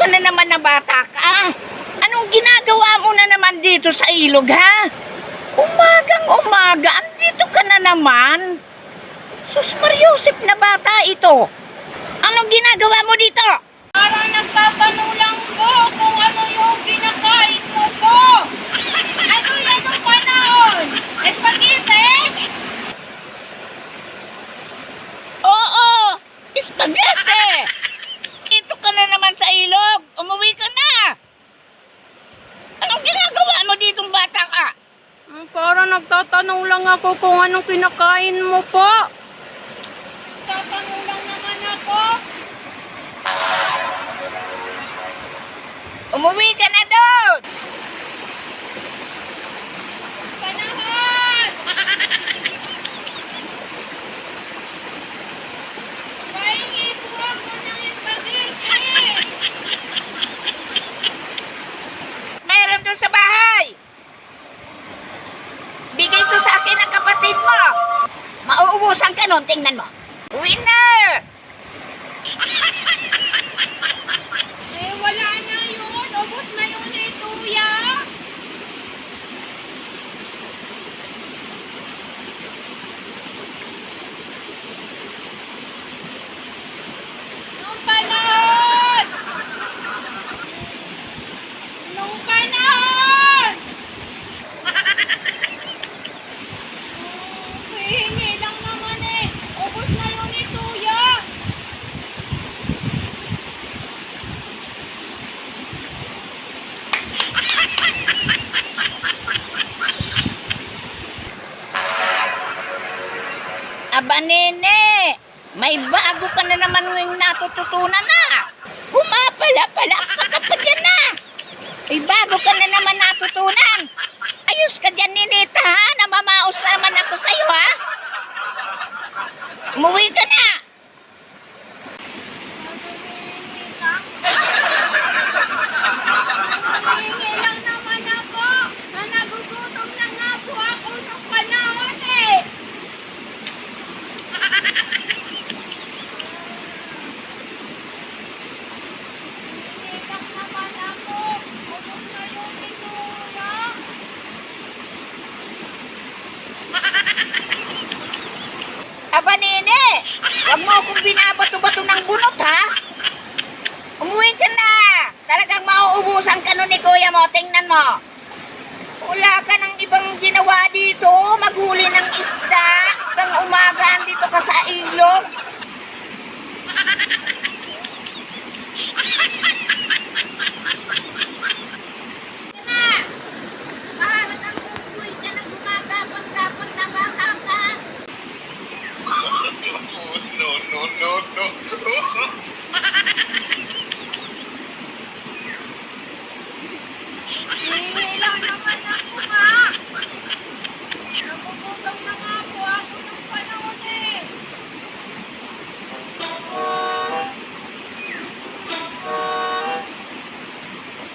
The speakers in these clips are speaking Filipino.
ka na naman na bata ka. Anong ginagawa mo na naman dito sa ilog, ha? Umagang umaga, andito ka na naman. Sus Mariusip na bata ito. Anong ginagawa mo dito? Parang nagtatanong lang po kung ano yung kinakain mo po. Ano yan ang panahon? Espagete? Oo, spaghetti. Dito ka na naman sa ilog. Umuwi ka na. Anong ginagawa mo ditong bata ka? Parang nagtatanong lang ako kung anong kinakain mo po. Tatanong lang naman ako. Umuwi ka na doon. Panahon! Pahingi po ako ng espagete. Meron doon sa bahay. Bigay to sa akin ang kapatid mo. Mauubusan ka nun, tingnan mo. Uwi na! Wala na yun. Ubus na yun tuya. Nung panahon! Nung panahon! Hihingi lang naman eh. Ubus na yun tuya. Aba, nene, may bago ka na naman ng natututunan na. Pumapala-pala ka pa dyan na. May bago ka na naman natutunan. Ayos ka dyan, ninita, ha? Namamaos naman ako sa'yo, ha? Umuwi ka na. Hihingi lang naman ako. Na nagugutom na nga po ako ng panahon eh. Hihingi lang naman ako. Ubus na yung ituya. Aba, nene, huwag mo akong binabato-bato ng bunot, ha? Umuwi ka na. Talagang mauubusan ka nun ni kuya mo. Tingnan mo. Wala ka ng ibang ginawa dito. Maghuli ng isda. Hanggang umaga dito ka sa ilog. Na. Para kang ubuy ka na gumagapang-gapang na bata ka. No. Hihingi lang naman ako nga. Nagugutom na nga po ako ng panahon eh.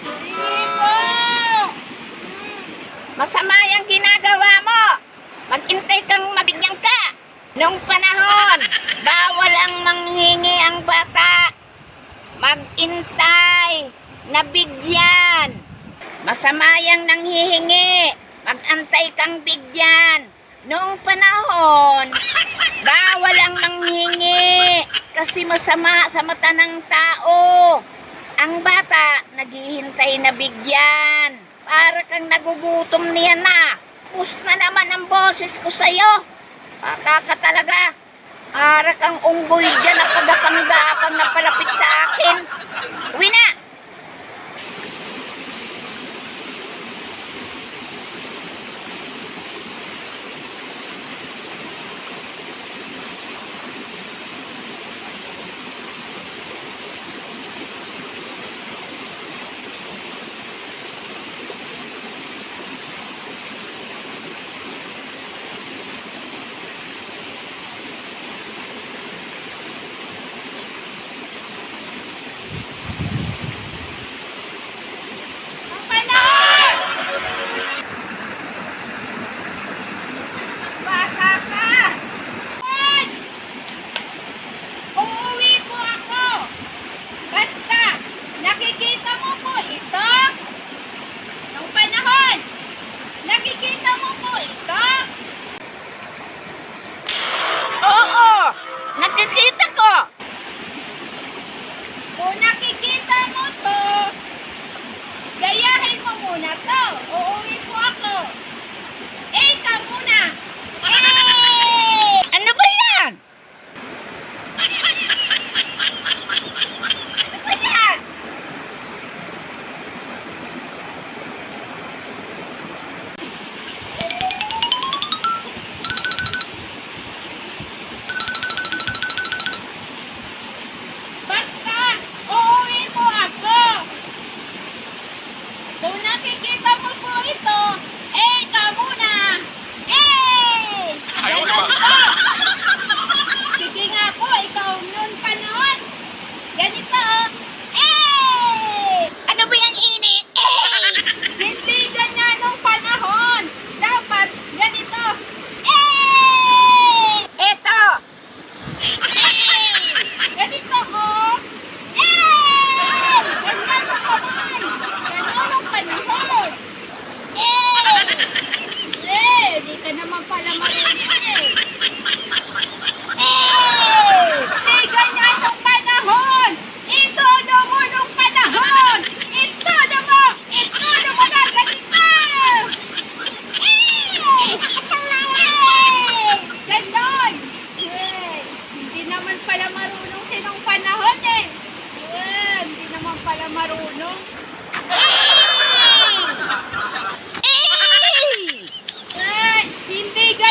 Hindi po. Masama yung ginagawa mo. Mag-intay kang mabigyan ka. Nung panahon, bawal ang manghingi ang bata. Mag-intay, nabigyan. Masama yung nanghihingi. Mag-antay kang bigyan. Noong panahon, bawal ang manghingi. Kasi masama sa mata ng tao. Ang bata, naghihintay na bigyan. Para kang nagugutom niya na. Pus na naman ang boses ko sa'yo. Baka ka talaga. Para kang unggoy dyan na kagapang-gapang na palapit sa akin. Uwi na!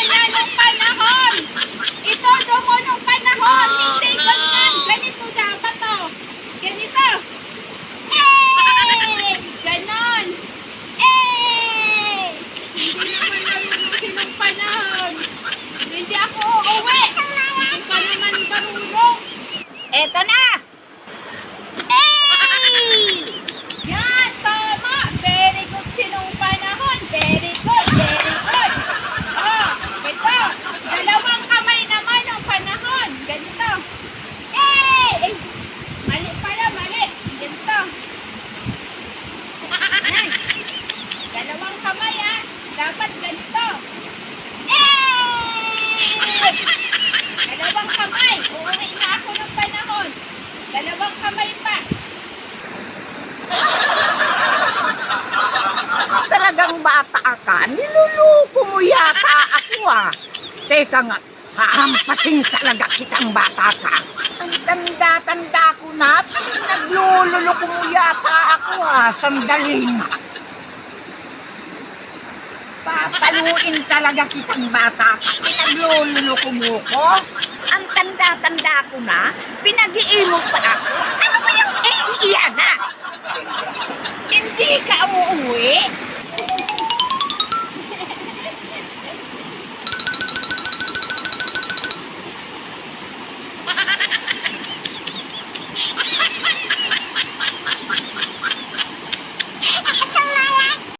ganyan nung panahon. Ito mo nung panahon. Hindi ganyan. Ganito dapat to. Ganito. Eh! Ganon. Eh! Hindi naman marunong sinong panahon. Hindi ako uuwi. Hindi ka naman marunong. Eto na! Yan, tama. Very good sinong panahon. Very good, very good. Oh, ito. Dalawang kamay naman ang panahon. Ganito. Eh! Mali pala, mali. Ganito. Yan. Dalawang kamay, ha. Dapat ganito. Eh! Dalawang kamay. Uuwi na ako ng panahon. Dalawang kamay pa. Talagang bata ka, niluluko mo yata ako Teka nga, hahampasin talaga kitang bata ka. Ang tanda-tanda ko na, naglululoko mo yata ako Sandali nga. Papaluin talaga kitang bata ka, pinaglululoko mo ko. Ang tanda-tanda ko na, pinag-iimog pa